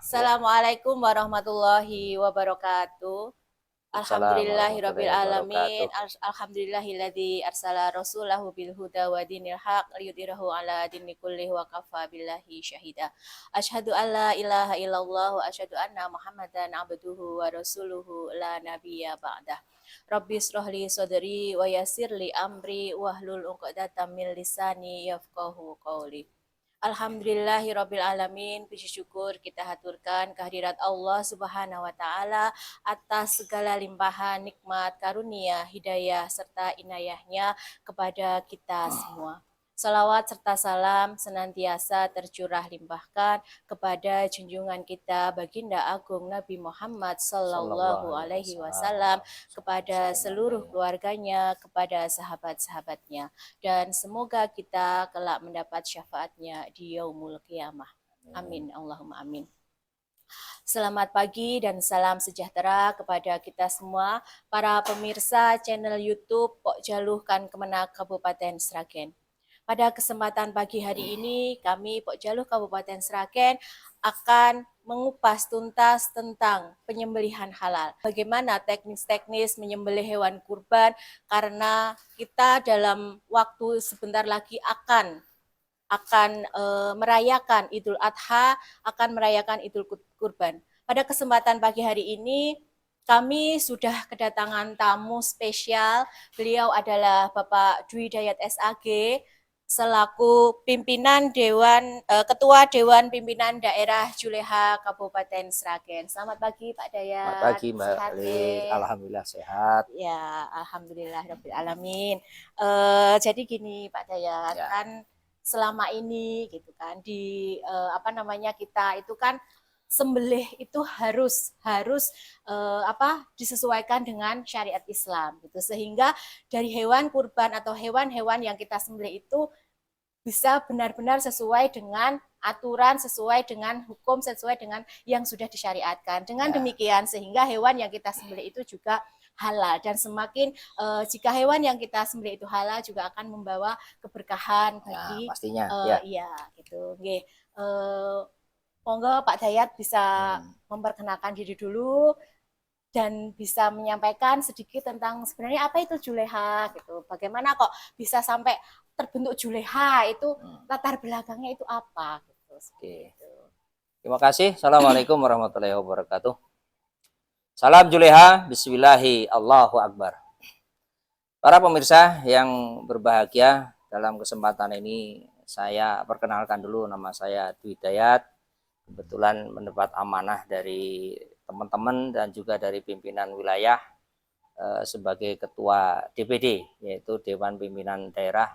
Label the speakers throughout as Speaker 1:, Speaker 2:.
Speaker 1: Ya,
Speaker 2: Assalamualaikum warahmatullahi wabarakatuh.
Speaker 1: Waalaikumsalam warahmatullahi
Speaker 2: Alhamdulillahirabbil
Speaker 1: wabarakatuh.
Speaker 2: alamin. Alhamdulillahilladzi arsala rasulahu bil huda wa dinil haq liyudhhirahu ala dini kullihi wa kafa billahi syahida. Asyhadu alla ilaha illallah wa asyhadu anna Muhammadan abduhu wa rasuluhu la nabiyya ba'dah. Rabbi shrahli sadri wa yassirli amri wahlul 'uqdatam min lisani yafqahu qawli. Alhamdulillahirrabbilalamin. Puji syukur kita haturkan kehadirat Allah Subhanahu wa Ta'ala atas segala limpahan nikmat, karunia, hidayah, serta inayahnya kepada kita semua. Salawat serta salam senantiasa tercurah limpahkan kepada junjungan kita Baginda Agung Nabi Muhammad
Speaker 1: Sallallahu
Speaker 2: Sallallahu
Speaker 1: alaihi
Speaker 2: Alaihi Wasallam, kepada seluruh
Speaker 1: wasallam.
Speaker 2: keluarganya, kepada sahabat-sahabatnya, dan semoga kita kelak mendapat syafaatnya di yaumul qiyamah. Amin, Allahumma amin. Selamat pagi dan salam sejahtera kepada kita semua, para pemirsa channel YouTube Pok Jaluh Kemenak Kabupaten Sragen. Pada kesempatan pagi hari ini, kami Pok Jaluh Kabupaten Sragen akan mengupas tuntas tentang penyembelihan halal. Bagaimana teknis-teknis menyembelih hewan kurban, karena kita dalam waktu sebentar lagi akan merayakan Idul Adha, akan merayakan Idul Kurban. Pada kesempatan pagi hari ini, kami sudah kedatangan tamu spesial. Beliau adalah Bapak Dwi Dayat SAG, selaku pimpinan Ketua Dewan Pimpinan Daerah Juleha Kabupaten Sragen. Selamat pagi Pak
Speaker 1: Selamat
Speaker 2: Dayat,
Speaker 1: pagi Mbak
Speaker 2: sehat
Speaker 1: Lis.
Speaker 2: deh.
Speaker 1: Alhamdulillah sehat.
Speaker 2: Ya, alhamdulillah rabbil alamin. Jadi gini Pak Dayat,
Speaker 1: Ya,
Speaker 2: kan selama ini gitu kan di kita itu kan sembelih itu harus harus disesuaikan dengan syariat Islam gitu, sehingga dari hewan kurban atau hewan-hewan yang kita sembelih itu bisa benar-benar sesuai dengan aturan, sesuai dengan hukum, sesuai dengan yang sudah disyariatkan. Dengan
Speaker 1: ya,
Speaker 2: demikian sehingga hewan yang kita sembelih itu juga halal, dan semakin jika hewan yang kita sembelih itu halal juga akan membawa keberkahan
Speaker 1: ya
Speaker 2: bagi
Speaker 1: pastinya. Ya.
Speaker 2: iya gitu. Oke. Monggo Pak Dayat bisa
Speaker 1: Hmm.
Speaker 2: memperkenalkan diri dulu dan bisa menyampaikan sedikit tentang sebenarnya apa itu juleha gitu. Bagaimana kok bisa sampai terbentuk juleha itu,
Speaker 1: Hmm.
Speaker 2: latar belakangnya itu apa gitu.
Speaker 1: Oke. Terima kasih. Assalamualaikum warahmatullahi wabarakatuh. Salam Juleha. Bismillahi. Allahu Akbar. Para pemirsa yang berbahagia, dalam kesempatan ini saya perkenalkan dulu, nama saya Dwi Dayat. Kebetulan mendapat amanah dari teman-teman dan juga dari pimpinan wilayah sebagai ketua DPD, yaitu Dewan Pimpinan Daerah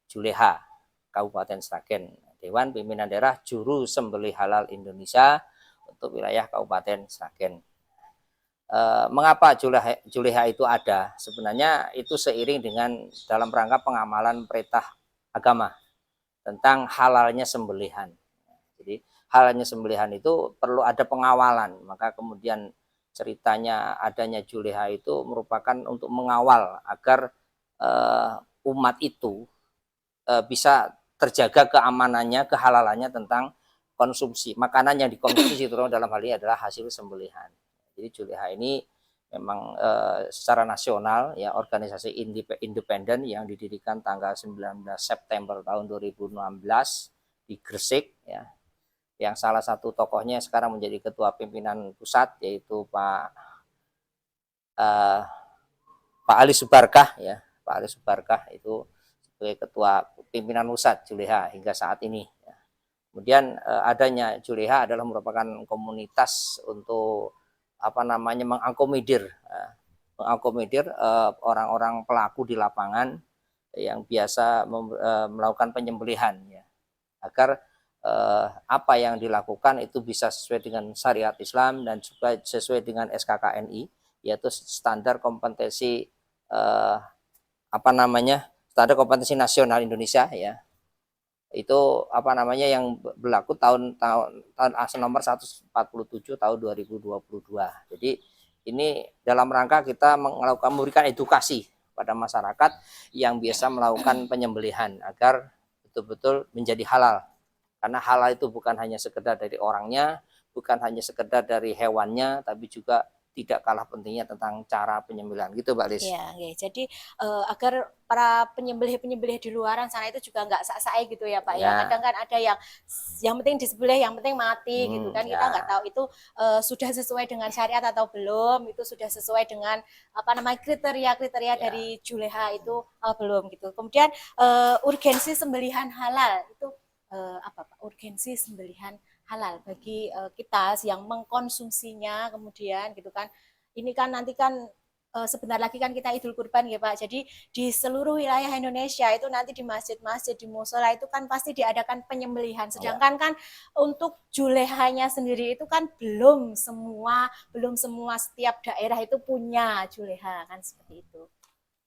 Speaker 1: Juleha Kabupaten Sragen, Dewan Pimpinan Daerah Juru Sembelih Halal Indonesia untuk wilayah Kabupaten Sragen. Mengapa Juleha itu ada? Sebenarnya itu seiring dengan dalam rangka pengamalan perintah agama tentang halalnya sembelihan. Jadi halalnya sembelihan itu perlu ada pengawalan, maka kemudian ceritanya adanya Juleha itu merupakan untuk mengawal agar umat itu bisa terjaga keamanannya, kehalalannya tentang konsumsi makanan yang dikonsumsi, terutama dalam hal ini adalah hasil sembelihan. Jadi Juleha ini memang secara nasional ya, organisasi independen yang didirikan tanggal 19 September tahun 2016 di Gresik ya, yang salah satu tokohnya sekarang menjadi ketua pimpinan pusat, yaitu uh, Pak Ali Subarkah ya. Pak Ali Subarkah itu sebagai ketua pimpinan pusat Juleha hingga saat ini ya. Kemudian adanya Juleha adalah merupakan komunitas untuk mengakomodir orang-orang pelaku di lapangan yang biasa melakukan penyembelihan ya, agar apa yang dilakukan itu bisa sesuai dengan syariat Islam dan juga sesuai dengan SKKNI, yaitu standar kompetensi eh, standar kompetensi nasional Indonesia ya. Itu yang berlaku tahun asal nomor 147 tahun 2022. Jadi ini dalam rangka kita memberikan edukasi pada masyarakat yang biasa melakukan penyembelihan agar betul-betul menjadi halal. Karena halal itu bukan hanya sekedar dari orangnya, bukan hanya sekedar dari hewannya, tapi juga tidak kalah pentingnya tentang cara penyembelihan gitu, Mbak Lis.
Speaker 2: Ya, oke. Jadi agar para penyembelih-penyembelih di luaran sana itu juga nggak sak-sae gitu ya Pak ya.
Speaker 1: Ya,
Speaker 2: Kadang kan ada yang penting disembelih, yang penting mati gitu kan. Kita nggak
Speaker 1: ya,
Speaker 2: tahu itu sudah sesuai dengan syariat atau belum, itu sudah sesuai dengan apa namanya kriteria-kriteria
Speaker 1: ya.
Speaker 2: dari juleha itu belum gitu. Kemudian urgensi sembelihan halal itu apa Pak? Urgensi sembelihan halal bagi kita yang mengkonsumsinya kemudian gitu kan. Ini kan nanti kan sebentar lagi kan kita Idul Kurban ya Pak. Jadi di seluruh wilayah Indonesia itu nanti di masjid-masjid, di musola itu kan pasti diadakan penyembelihan.
Speaker 1: Ya.
Speaker 2: Sedangkan kan untuk julehanya sendiri itu kan belum semua setiap daerah itu punya juleha kan seperti itu.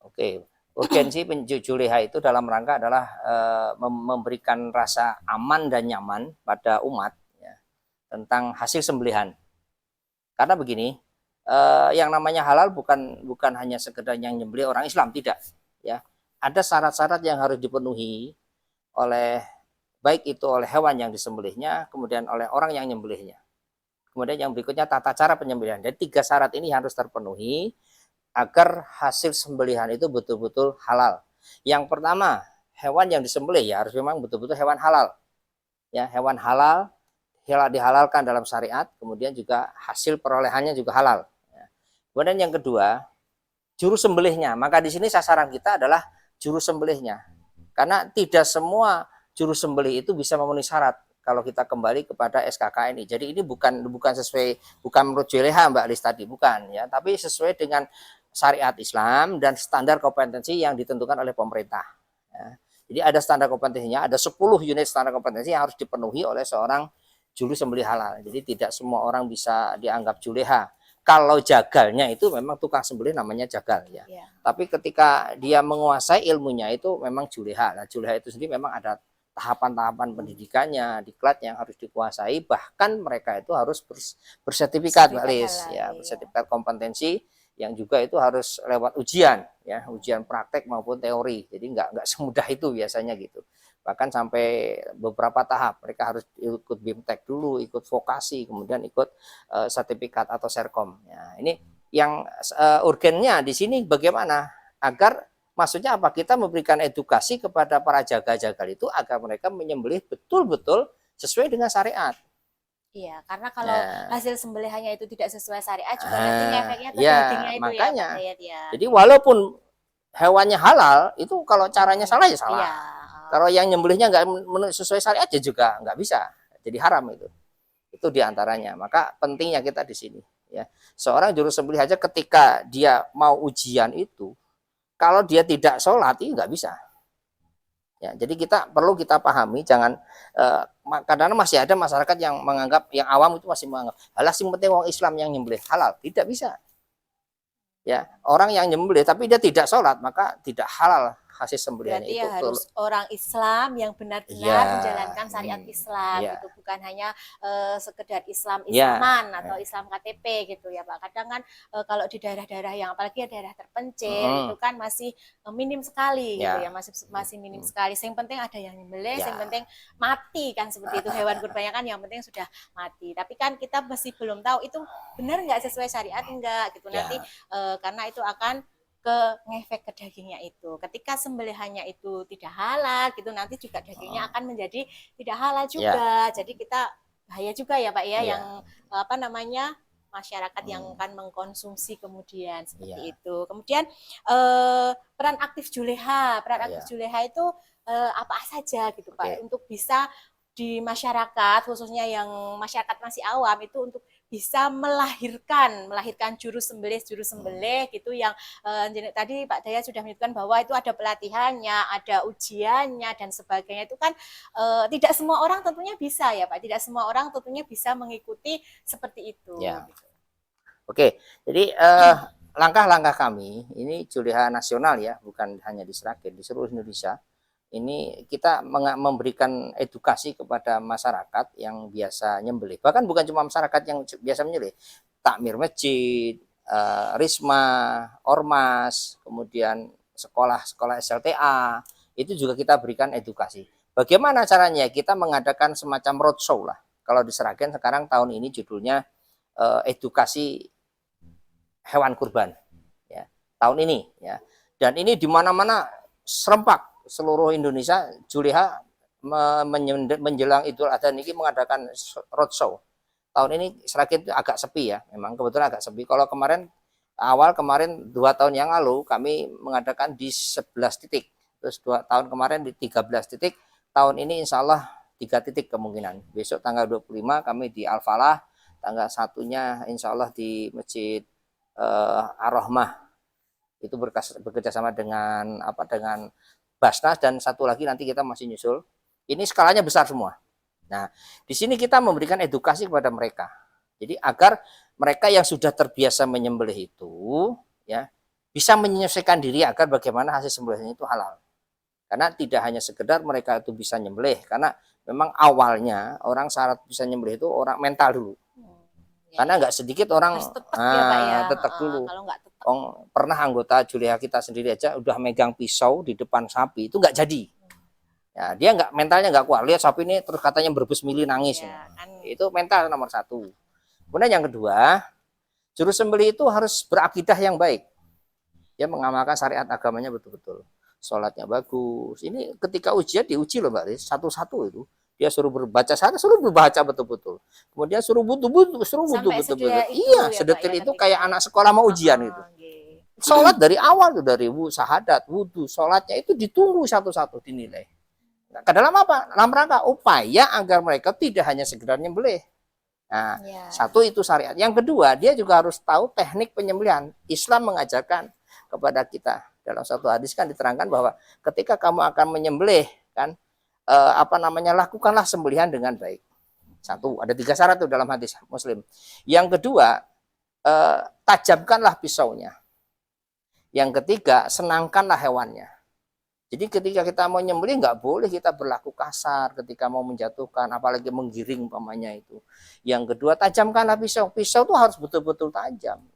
Speaker 1: Oke. Urgensi juleha itu dalam rangka adalah memberikan rasa aman dan nyaman pada umat ya, tentang hasil sembelihan. Karena begini, yang namanya halal bukan hanya sekedar yang nyembelih orang Islam, tidak. Ya, ada syarat-syarat yang harus dipenuhi oleh baik itu oleh hewan yang disembelihnya, kemudian oleh orang yang nyembelihnya. Kemudian yang berikutnya tata cara penyembelihan. Dan tiga syarat ini harus terpenuhi agar hasil sembelihan itu betul-betul halal. Yang pertama, hewan yang disembelih ya harus memang betul-betul hewan halal. Ya, hewan halal dihalalkan dalam syariat, kemudian juga hasil perolehannya juga halal. Ya. Kemudian yang kedua, juru sembelihnya. Maka di sini sasaran kita adalah juru sembelihnya. Karena tidak semua juru sembelih itu bisa memenuhi syarat kalau kita kembali kepada SKKNI. Jadi ini bukan menurut JLH Mbak Lis tadi, bukan ya, tapi sesuai dengan syariat Islam dan standar kompetensi yang ditentukan oleh pemerintah. Ya. Jadi ada standar kompetensinya, ada 10 unit standar kompetensi yang harus dipenuhi oleh seorang juru sembelih halal. Jadi tidak semua orang bisa dianggap juleha. Kalau jagalnya itu memang tukang sembelih namanya jagal ya.
Speaker 2: Ya.
Speaker 1: Tapi ketika dia menguasai ilmunya itu memang juleha. Nah, juleha itu sendiri memang ada tahapan-tahapan pendidikannya, diklat yang harus dikuasai, bahkan mereka itu harus bersertifikat, Mbak Lis, ya, bersertifikat kompetensi yang juga itu harus lewat ujian, ya, ujian praktek maupun teori. Jadi nggak semudah itu biasanya gitu. Bahkan sampai beberapa tahap mereka harus ikut BIMTEK dulu, ikut vokasi, kemudian ikut sertifikat atau serkom. Ya, ini yang urgennya di sini bagaimana agar maksudnya apa? Kita memberikan edukasi kepada para jagal-jagal itu agar mereka menyembelih betul-betul sesuai dengan syariat.
Speaker 2: Iya, karena kalau
Speaker 1: Nah,
Speaker 2: hasil sembelihannya itu tidak sesuai syariat juga nanti ngefeknya ke
Speaker 1: ya
Speaker 2: dagingnya itu ya Pak
Speaker 1: makanya.
Speaker 2: Dayat ya.
Speaker 1: Jadi walaupun hewannya halal, itu kalau caranya salah ya
Speaker 2: Iya.
Speaker 1: salah. Kalau yang nyembelihnya nggak sesuai syariat ya juga nggak bisa. Jadi haram itu. Itu diantaranya. Maka pentingnya kita di sini. Ya, seorang juru sembelih aja ketika dia mau ujian itu, kalau dia tidak sholat itu nggak bisa. Ya, jadi kita pahami, jangan kadang masih ada masyarakat yang menganggap, yang awam itu masih menganggap, halah sing penting orang Islam yang nyembelih halal, tidak bisa. Ya, orang yang nyembelih tapi dia tidak sholat maka tidak halal hasil sembelihannya
Speaker 2: Berarti
Speaker 1: itu.
Speaker 2: ya harus orang Islam yang benar-benar
Speaker 1: Ya,
Speaker 2: menjalankan syariat Islam
Speaker 1: ya,
Speaker 2: gitu, bukan hanya sekedar
Speaker 1: ya,
Speaker 2: Islam-Islaman atau Islam KTP gitu ya Pak. Kadang kan kalau di daerah-daerah yang apalagi daerah terpencil itu kan masih minim sekali gitu ya,
Speaker 1: ya,
Speaker 2: masih minim sekali. Yang penting ada yang nyembelih, yang
Speaker 1: ya,
Speaker 2: penting mati kan seperti itu, hewan kurbannya kan yang penting sudah mati. Tapi kan kita masih belum tahu itu benar nggak sesuai syariat enggak gitu. Nanti
Speaker 1: ya,
Speaker 2: karena itu akan ke ngefek ke dagingnya itu. Ketika sembelihannya itu tidak halal gitu nanti juga dagingnya akan menjadi tidak halal
Speaker 1: ya,
Speaker 2: juga. Jadi kita bahaya juga ya Pak ya yang
Speaker 1: ya,
Speaker 2: apa namanya masyarakat yang akan mengkonsumsi kemudian
Speaker 1: ya,
Speaker 2: seperti itu. Kemudian peran aktif juleha, peran aktif
Speaker 1: ya.
Speaker 2: juleha itu apa saja gitu Pak
Speaker 1: Oke.
Speaker 2: untuk bisa di masyarakat khususnya yang masyarakat masih awam itu untuk bisa melahirkan juru sembelih gitu yang tadi Pak Daya sudah menyebutkan bahwa itu ada pelatihannya, ada ujiannya dan sebagainya itu kan tidak semua orang tentunya bisa ya Pak, tidak semua orang tentunya bisa mengikuti seperti itu.
Speaker 1: Ya.
Speaker 2: Gitu.
Speaker 1: Oke. Jadi langkah-langkah kami ini juleha nasional ya, bukan hanya di Sragen, di seluruh Indonesia. Ini kita memberikan edukasi kepada masyarakat yang biasa nyembelih. Bahkan bukan cuma masyarakat yang biasa menyembelih, takmir masjid, risma, ormas, kemudian sekolah-sekolah SLTA, itu juga kita berikan edukasi. Bagaimana caranya? Kita mengadakan semacam roadshow lah. Kalau di Sragen sekarang tahun ini judulnya edukasi hewan kurban ya. Tahun ini ya. Dan ini di mana-mana serempak seluruh Indonesia Juleha menjelang Idul Adha ini mengadakan roadshow. Tahun ini Sragen agak sepi ya, memang kebetulan agak sepi. Kalau kemarin 2 tahun yang lalu kami mengadakan di 11 titik. Terus 2 tahun kemarin di 13 titik. Tahun ini insya Allah 3 titik kemungkinan. Besok tanggal 25 kami di Al-Falah, tanggal 1-nya insya Allah di Masjid Ar-Rahmah. Itu bekerja sama dengan Basnas, dan satu lagi nanti kita masih nyusul. Ini skalanya besar semua. Nah, di sini kita memberikan edukasi kepada mereka. Jadi agar mereka yang sudah terbiasa menyembelih itu ya bisa menyesuaikan diri agar bagaimana hasil sembelihan itu halal. Karena tidak hanya sekedar mereka itu bisa nyembelih, karena memang awalnya orang syarat bisa nyembelih itu orang mental dulu. Karena nggak sedikit orang tetap dulu.
Speaker 2: Kalau nggak tetap.
Speaker 1: Pernah anggota Juleha kita sendiri aja udah megang pisau di depan sapi itu nggak jadi. Ya, dia nggak, mentalnya nggak kuat. Lihat sapi ini terus katanya berebus mili nangis. Ya, kan. Itu mental nomor 1. Kemudian yang kedua, juru sembelih itu harus berakidah yang baik. Dia mengamalkan syariat agamanya betul-betul. Sholatnya bagus. Ini ketika ujian diuji loh Mbak Riz, satu-satu itu. Dia suruh berbaca syariat, suruh berbaca betul-betul. Kemudian suruh butuh betul-betul. Iya, sedetil itu kayak anak sekolah mau ujian itu. Sholat dari awal tuh, dari syahadat, wudhu, sholatnya itu ditunggu satu-satu dinilai. Ke dalam apa? Dalam rangka upaya agar mereka tidak hanya sekedar nyembelih. Nah, satu itu syariat. Yang kedua, dia juga harus tahu teknik penyembelihan. Islam mengajarkan kepada kita. Dalam satu hadis kan diterangkan bahwa ketika kamu akan menyembelih, kan lakukanlah sembelihan dengan baik. Satu, ada 3 syarat tuh dalam hadis Muslim. Yang kedua, tajamkanlah pisaunya. Yang ketiga, senangkanlah hewannya. Jadi ketika kita mau nyembelih nggak boleh kita berlaku kasar ketika mau menjatuhkan, apalagi menggiring umpamanya itu. Yang kedua, tajamkanlah pisau. Pisau itu harus betul-betul tajam.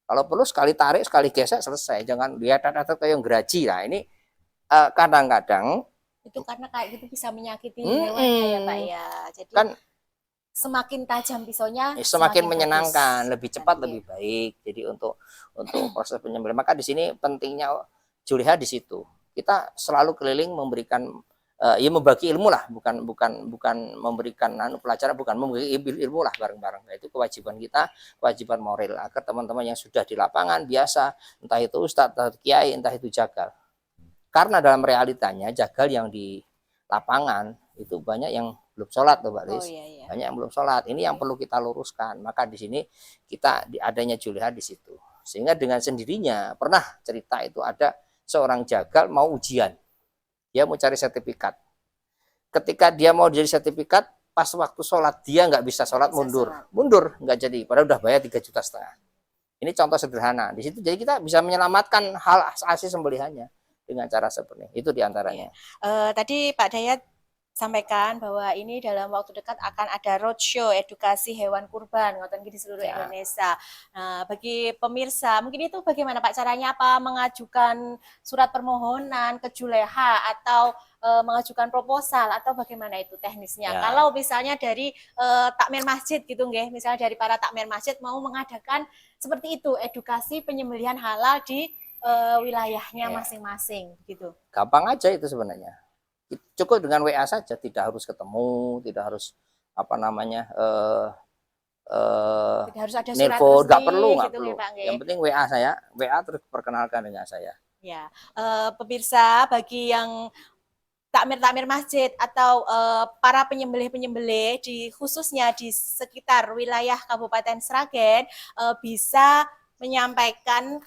Speaker 1: Kalau perlu sekali tarik, sekali gesek, selesai. Jangan lihat kayak yang geraji. Nah ini kadang-kadang
Speaker 2: itu karena kayak gitu bisa menyakiti hewannya ya Pak ya. Jadi kan semakin tajam pisaunya
Speaker 1: semakin menyenangkan, lebih cepat, lebih baik. Jadi untuk proses penyembelihan, maka di sini pentingnya Juleha di situ. Kita selalu keliling memberikan membagi ilmu lah, bukan memberikan pelajaran, bukan membagi ilmu lah bareng-bareng. Nah, itu kewajiban kita, kewajiban moral agar teman-teman yang sudah di lapangan biasa, entah itu ustadz, entah itu kiai, entah itu jagal. Karena dalam realitanya jagal yang di lapangan itu banyak yang belum sholat tuh Mbak Liz. Banyak yang belum sholat. Ini yang perlu kita luruskan. Maka di sini kita adanya Juleha di situ. Sehingga dengan sendirinya pernah cerita itu ada seorang jagal mau ujian, dia mau cari sertifikat. Ketika dia mau jadi sertifikat, pas waktu sholat dia nggak bisa sholat, mundur nggak jadi. Padahal udah bayar 3,5 juta. Ini contoh sederhana. Di situ jadi kita bisa menyelamatkan hal hasil sembelihannya dengan cara seperti itu diantaranya.
Speaker 2: Tadi Pak Dayat sampaikan bahwa ini dalam waktu dekat akan ada roadshow edukasi hewan kurban ngoten di seluruh Indonesia. Nah, bagi pemirsa, mungkin itu bagaimana Pak caranya, apa mengajukan surat permohonan ke Juleha atau mengajukan proposal atau bagaimana itu teknisnya? Kalau misalnya dari takmir masjid gitu nggih, misalnya dari para takmir masjid mau mengadakan seperti itu edukasi penyembelihan halal di wilayahnya masing-masing gitu.
Speaker 1: Gampang aja itu sebenarnya. Cukup dengan WA saja, tidak harus ketemu, tidak harus
Speaker 2: tidak harus ada surat
Speaker 1: nelfon, nggak perlu.
Speaker 2: Gitu, Pak,
Speaker 1: yang penting WA saya, WA terus perkenalkan dengan saya.
Speaker 2: Ya, pemirsa, bagi yang takmir masjid atau para penyembelih khususnya di sekitar wilayah Kabupaten Sragen bisa menyampaikan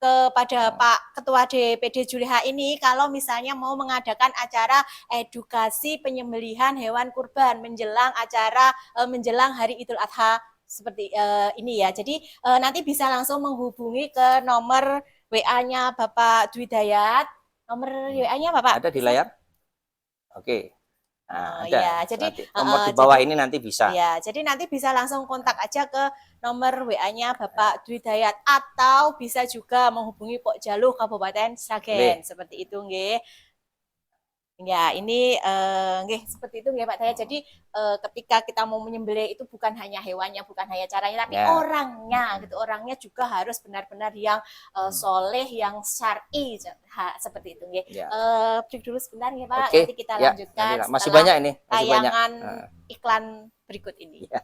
Speaker 2: kepada Pak Ketua DPD Juleha ini kalau misalnya mau mengadakan acara edukasi penyembelihan hewan kurban menjelang hari Idul Adha seperti ini ya. Jadi nanti bisa langsung menghubungi ke nomor WA-nya Bapak Dwi Dayat. Nomor WA-nya Bapak
Speaker 1: ada di layar. Oke. Nah, ada.
Speaker 2: Ya, jadi
Speaker 1: nomor di bawah ini nanti bisa.
Speaker 2: Ya, jadi nanti bisa langsung kontak aja ke nomor WA-nya Bapak Dwi Dayat atau bisa juga menghubungi Pok Jaluh Kabupaten Sragen. Seperti itu nggih. Ya, ini nggih, seperti itu nggih Pak Dayat. Jadi ketika kita mau menyembelih itu bukan hanya hewannya, bukan hanya caranya, tapi
Speaker 1: Ya.
Speaker 2: orangnya gitu. Orangnya juga harus benar-benar yang soleh, yang syar'i seperti itu nggih.
Speaker 1: Ya.
Speaker 2: Break dulu sebentar nggih Pak.
Speaker 1: Oke.
Speaker 2: Nanti kita
Speaker 1: Ya, nanti
Speaker 2: lanjutkan
Speaker 1: lah. Masih
Speaker 2: setelah
Speaker 1: banyak ini, masih banyak.
Speaker 2: tayangan iklan berikut ini.
Speaker 1: Ya.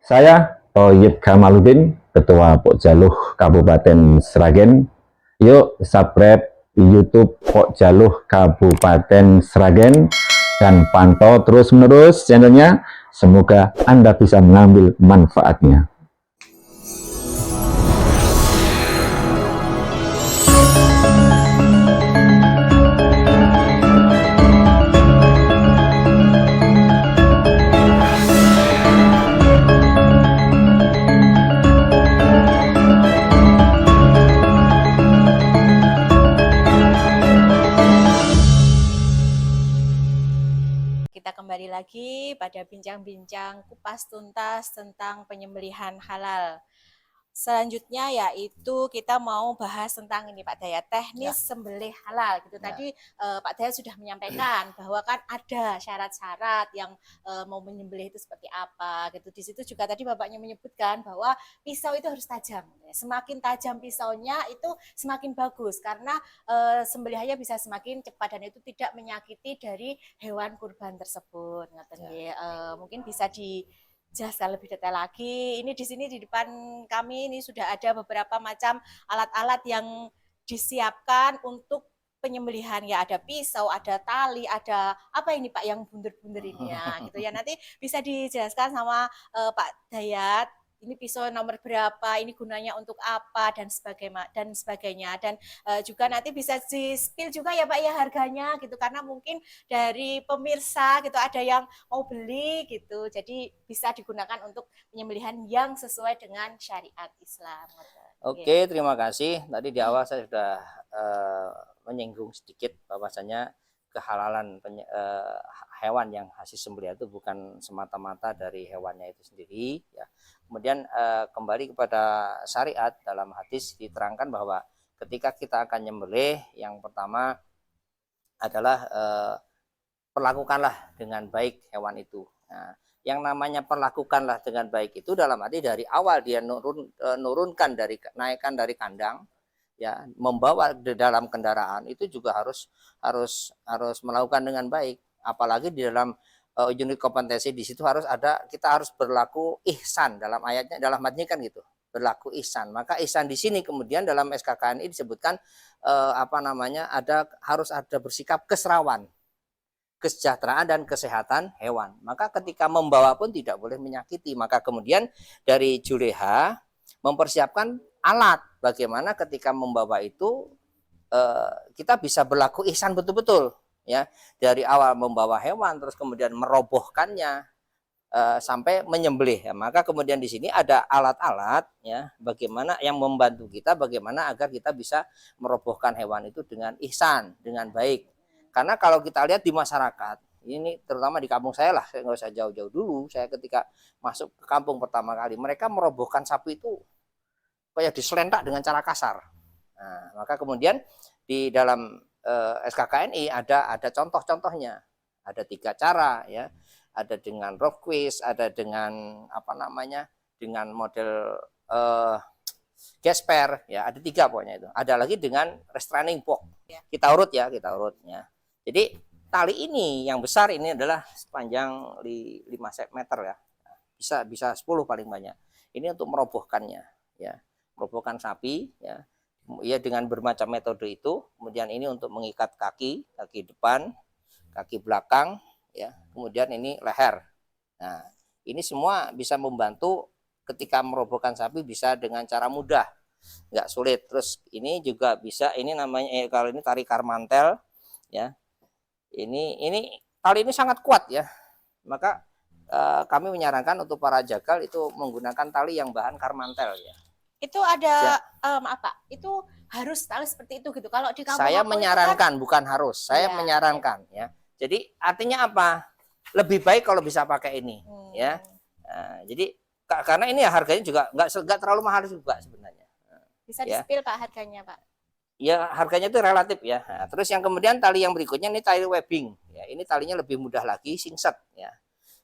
Speaker 3: Saya Thoyib Kamaluddin, Ketua Pokjaluh Kabupaten Sragen. Yuk subscribe YouTube Pokjaluh Kabupaten Sragen dan pantau terus-menerus channelnya. Semoga Anda bisa mengambil manfaatnya.
Speaker 2: Kita kembali lagi pada bincang-bincang kupas tuntas tentang penyembelihan halal. Selanjutnya yaitu kita mau bahas tentang ini Pak Dayat, teknis sembelih halal gitu. Tadi Pak Dayat sudah menyampaikan bahwa kan ada syarat-syarat yang mau menyembelih itu seperti apa gitu. Di situ juga tadi Bapaknya menyebutkan bahwa pisau itu harus tajam. Semakin tajam pisaunya itu semakin bagus karena sembelihannya bisa semakin cepat dan itu tidak menyakiti dari hewan kurban tersebut. Mungkin bisa dijelaskan lebih detail lagi. Ini di sini di depan kami ini sudah ada beberapa macam alat-alat yang disiapkan untuk penyembelihan ya, ada pisau, ada tali, ada apa ini Pak yang bunder-bunder ini ya gitu ya. Nanti bisa dijelaskan sama Pak Dayat. Ini pisau nomor berapa, ini gunanya untuk apa dan sebagainya dan juga nanti bisa di-spill juga ya Pak ya harganya gitu karena mungkin dari pemirsa gitu ada yang mau beli gitu. Jadi bisa digunakan untuk penyembelihan yang sesuai dengan syariat Islam.
Speaker 1: Oke, terima kasih. Tadi di awal saya sudah menyinggung sedikit bahwasanya kehalalan hewan yang hasil sembelihan itu bukan semata-mata dari hewannya itu sendiri ya. Kemudian kembali kepada syariat, dalam hadis diterangkan bahwa ketika kita akan nyembelih, yang pertama adalah perlakukanlah dengan baik hewan itu. Nah, yang namanya perlakukanlah dengan baik itu dalam arti dari awal dia naikkan dari kandang ya, membawa di dalam kendaraan itu juga harus melakukan dengan baik. Apalagi di dalam unit kompetensi di situ kita harus berlaku ihsan, dalam ayatnya, dalam hadisnya kan gitu, berlaku ihsan. Maka ihsan di sini kemudian dalam SKKNI disebutkan harus ada bersikap keserawan, kesejahteraan dan kesehatan hewan. Maka ketika membawa pun tidak boleh menyakiti. Maka kemudian dari Juleha mempersiapkan alat bagaimana ketika membawa itu kita bisa berlaku ihsan betul-betul ya, dari awal membawa hewan terus kemudian merobohkannya sampai menyembelih ya. Maka kemudian di sini ada alat-alat ya, bagaimana yang membantu kita bagaimana agar kita bisa merobohkan hewan itu dengan ihsan, dengan baik. Karena kalau kita lihat di masyarakat ini, terutama di kampung saya lah, saya nggak usah jauh-jauh dulu, saya ketika masuk ke kampung pertama kali, mereka merobohkan sapi itu kayak diselentak dengan cara kasar. Nah, maka kemudian di dalam SKKNI ada contoh-contohnya, ada 3 cara ya, ada dengan rope quiz, ada dengan dengan model gesper ya, ada 3 pokoknya itu. Ada lagi dengan restraining box. Kita urut ya. Jadi tali ini yang besar ini adalah sepanjang 5 meter ya, bisa 10 paling banyak. Ini untuk merobohkannya ya, merobohkan sapi ya dengan bermacam metode itu. Kemudian ini untuk mengikat kaki depan, kaki belakang ya, kemudian ini leher. Nah, ini semua bisa membantu ketika merobohkan sapi, bisa dengan cara mudah, nggak sulit. Terus ini juga bisa, ini namanya kalau ini tali karmantel ya, ini tali ini sangat kuat ya. Maka kami menyarankan untuk para jagal itu menggunakan tali yang bahan karmantel ya.
Speaker 2: Itu ada maaf Pak, itu harus tali seperti itu gitu. Kalau di kampung
Speaker 1: saya menyarankan, bukan harus. Saya
Speaker 2: ya,
Speaker 1: menyarankan ya. Jadi artinya apa? Lebih baik kalau bisa pakai ini ya. Jadi karena ini ya harganya juga nggak terlalu mahal juga sebenarnya.
Speaker 2: Bisa
Speaker 1: Ya.
Speaker 2: di-spill Pak harganya Pak?
Speaker 1: Ya harganya itu relatif ya. Nah, terus yang kemudian tali yang berikutnya ini tali webbing. Ya, ini talinya lebih mudah lagi, singset ya.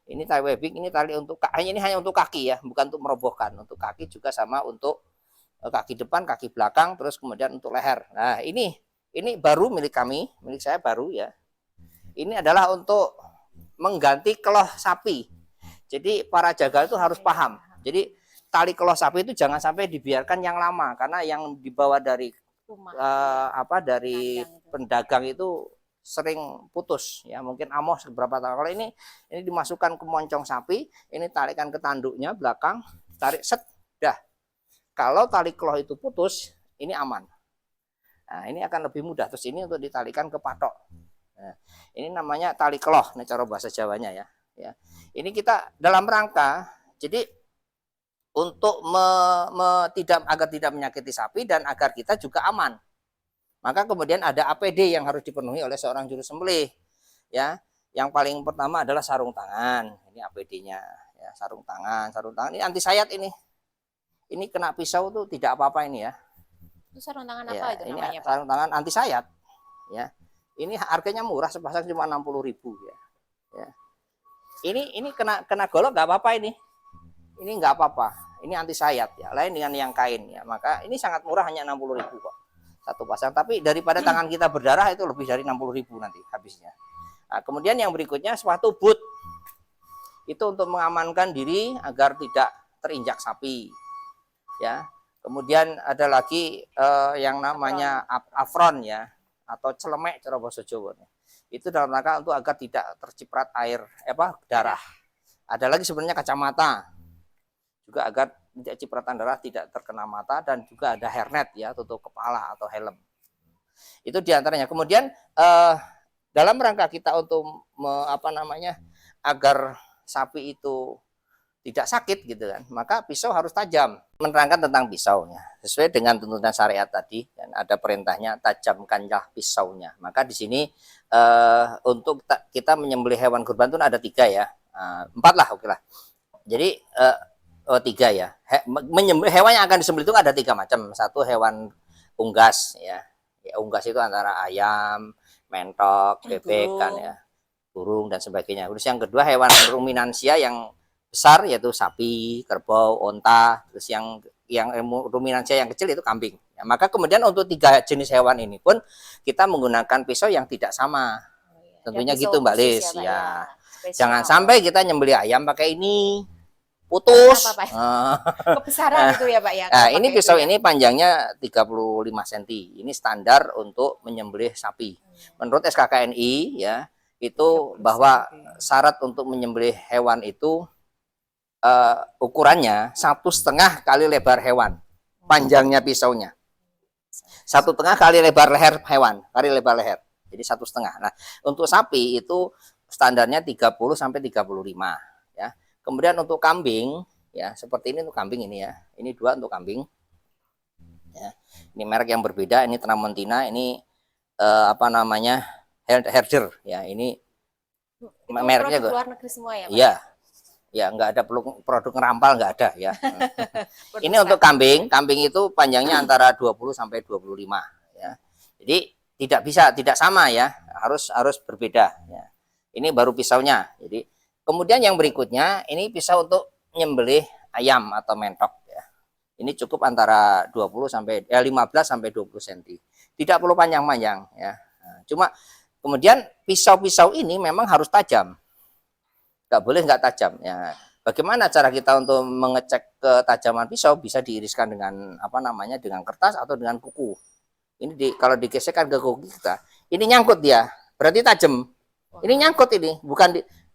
Speaker 1: Ini tali webbing, ini tali untuk ini hanya untuk kaki ya, bukan untuk merobohkan. Untuk kaki juga sama untuk kaki depan, kaki belakang, terus kemudian untuk leher. Nah, ini baru milik kami, milik saya baru ya. Ini adalah untuk mengganti keloh sapi. Jadi para jagal itu harus paham. Jadi tali keloh sapi itu jangan sampai dibiarkan yang lama, karena yang dibawa dari
Speaker 2: Rumah.
Speaker 1: dari pedagang itu sering putus ya, mungkin amos beberapa tahun. Kalau ini dimasukkan ke moncong sapi, ini tarikan ke tanduknya belakang, tarik set, dah. Kalau tali keloh itu putus, ini aman. Nah, ini akan lebih mudah. Terus ini untuk ditalikan ke patok. Nah, ini namanya tali keloh, ini cara bahasa Jawanya ya. Ya. Ini kita dalam rangka jadi untuk agar tidak menyakiti sapi dan agar kita juga aman. Maka kemudian ada APD yang harus dipenuhi oleh seorang juru sembelih. Ya, yang paling pertama adalah sarung tangan. Ini APD-nya. Ya, sarung tangan ini anti sayat ini. Ini kena pisau tuh tidak apa-apa ini ya.
Speaker 2: Itu sarung tangan apa
Speaker 1: Ya,
Speaker 2: itu
Speaker 1: ini
Speaker 2: namanya Pak?
Speaker 1: sarung tangan anti sayat. Ya, ini harganya murah, sepasang cuma 60.000 ya. Ya. Ini kena golok nggak apa-apa ini. Ini nggak apa-apa. Ini anti sayat ya. Lain dengan yang kain ya. Maka ini sangat murah, hanya 60.000 kok. Satu pasang. Tapi daripada tangan kita berdarah itu lebih dari 60.000 nanti habisnya. Nah, kemudian yang berikutnya sepatu boot. Itu untuk mengamankan diri agar tidak terinjak sapi. Ya. Kemudian ada lagi yang namanya afron ya, atau celemek cara bahasa Jawa. Itu dalam rangka untuk agar tidak terciprat air darah. Ada lagi sebenarnya kacamata. Juga agar tidak cipratan darah tidak terkena mata, dan juga ada hairnet ya, tutup kepala atau helm. Itu diantaranya. Kemudian dalam rangka kita untuk agar sapi itu tidak sakit gitu kan, maka pisau harus tajam. Menerangkan tentang pisaunya sesuai dengan tuntunan syariat tadi, dan ada perintahnya tajamkanlah pisaunya. Maka di sini untuk kita menyembelih hewan kurban itu ada 3 ya, 4 lah, oke lah. Jadi 3 ya. Hewan yang akan disembelih itu ada 3 macam. Satu hewan unggas ya. Unggas itu antara ayam, mentok, bebek kan ya, burung dan sebagainya. Terus yang kedua hewan ruminansia yang besar yaitu sapi, kerbau, onta. Terus yang ruminansia yang kecil itu kambing. Ya, maka kemudian untuk 3 jenis hewan ini pun kita menggunakan pisau yang tidak sama. Tentunya gitu Mbak Lis ya. Jangan sampai kita nyembelih ayam pakai ini putus.
Speaker 2: Kebesaran itu ya Pak ya.
Speaker 1: Nah, ini pisau ini panjangnya 35 cm. Ini standar untuk menyembelih sapi. Menurut SKKNI ya, itu bahwa syarat untuk menyembelih hewan itu ukurannya 1,5 kali lebar hewan. Panjangnya pisaunya 1,5 kali lebar leher hewan, kali lebar leher. Jadi 1,5. Nah, untuk sapi itu standarnya 30 sampai 35 ya. Kemudian untuk kambing ya, seperti ini untuk kambing ini ya. Ini 2 untuk kambing. Ya. Ini merek yang berbeda, ini Tramontina, ini Herder ya. Ini
Speaker 2: itu
Speaker 1: mereknya
Speaker 2: produk luar negeri semua ya Pak?
Speaker 1: Iya. Ya, nggak ada produk ngerampal, nggak ada ya. Ini untuk kambing itu panjangnya antara 20 sampai 25 ya. Jadi tidak sama ya, harus berbeda ya. Ini baru pisaunya. Jadi kemudian yang berikutnya ini pisau untuk nyembelih ayam atau mentok ya. Ini cukup antara 15 sampai 20 cm. Tidak perlu panjang-panjang ya. Nah, cuma kemudian pisau-pisau ini memang harus tajam. Nggak boleh nggak tajam ya. Bagaimana cara kita untuk mengecek ketajaman pisau? Bisa diiriskan dengan dengan kertas atau dengan kuku. Ini kalau digesekkan ke kuku kita, ini nyangkut dia, berarti tajam. Ini nyangkut ini,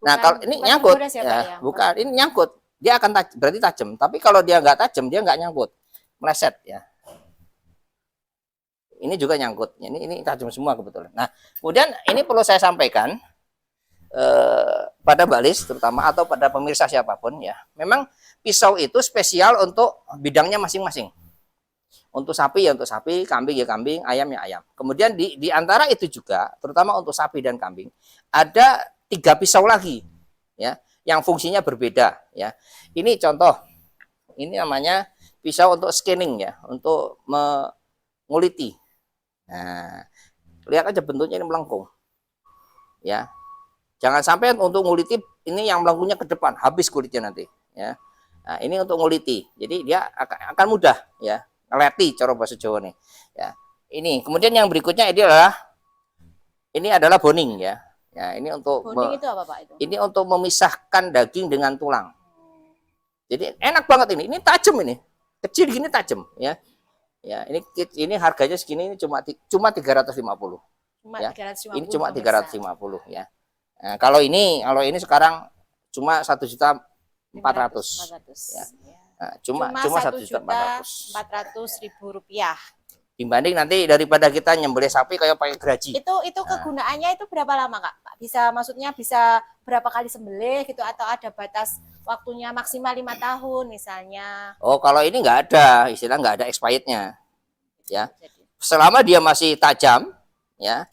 Speaker 1: nah kalau ini nyangkut ya, bukan ini nyangkut, dia akan berarti tajam. Tapi kalau dia nggak tajam, dia nggak nyangkut, meleset ya. Ini juga nyangkut, ini tajam semua kebetulan. Nah, kemudian ini perlu saya sampaikan pada Mbak Lis terutama atau pada pemirsa siapapun ya. Memang pisau itu spesial untuk bidangnya masing-masing. Untuk sapi ya untuk sapi, kambing ya kambing, ayam ya ayam. Kemudian di antara itu juga, terutama untuk sapi dan kambing, ada 3 pisau lagi, ya, yang fungsinya berbeda, ya. Ini contoh Ini namanya pisau untuk scanning ya, untuk menguliti. Nah, lihat aja bentuknya ini melengkung. Ya. Jangan sampai untuk nguliti ini yang melengkungnya ke depan, habis kulitnya nanti, ya. Nah, ini untuk nguliti. Jadi dia akan mudah ya, ngeleti cara bahasa Jawa nih. Ya. Ini. Kemudian yang berikutnya ini adalah boning ya. Ya, ini untuk
Speaker 2: Boning itu apa Pak itu?
Speaker 1: ini untuk memisahkan daging dengan tulang. Jadi enak banget ini. Ini tajam ini. Kecil gini tajam ya. Ya, ini harganya segini ini cuma 350.
Speaker 2: Cuma
Speaker 1: Ya.
Speaker 2: 350.
Speaker 1: Ini cuma
Speaker 2: pemirsa.
Speaker 1: 350 ya. Nah, kalau ini sekarang cuma 1.400.000 ya. Nah, cuma
Speaker 2: 1.400.000 rupiah.
Speaker 1: Dibanding nanti daripada kita nyembelih sapi kayak pakai geraji.
Speaker 2: Itu kegunaannya itu berapa lama Kak? Maksudnya bisa berapa kali sembelih gitu atau ada batas waktunya maksimal 5 tahun misalnya?
Speaker 1: Oh, kalau ini nggak ada, istilah nggak ada expirednya ya.
Speaker 2: Jadi,
Speaker 1: Selama dia masih tajam ya,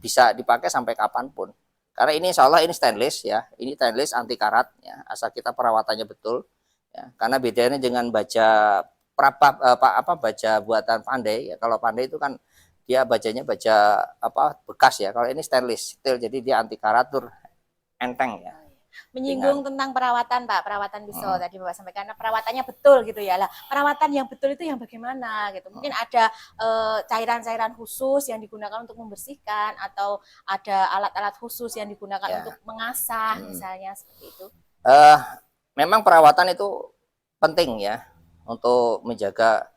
Speaker 1: bisa dipakai sampai kapanpun. Karena ini insya Allah ini stainless ya, ini stainless anti karat ya, asal kita perawatannya betul ya. Karena bedanya dengan baja baja buatan Pandai ya. Kalau Pandai itu kan dia bajanya baja bekas ya. Kalau ini stainless steel, jadi dia anti karat tuh enteng ya.
Speaker 2: menyinggung tentang perawatan Pak, perawatan pisau tadi Bapak sampaikan perawatannya betul gitu ya lah. Perawatan yang betul itu yang bagaimana gitu? Mungkin ada cairan-cairan khusus yang digunakan untuk membersihkan atau ada alat-alat khusus yang digunakan
Speaker 1: Ya.
Speaker 2: untuk mengasah misalnya seperti itu.
Speaker 1: Memang perawatan itu penting ya untuk menjaga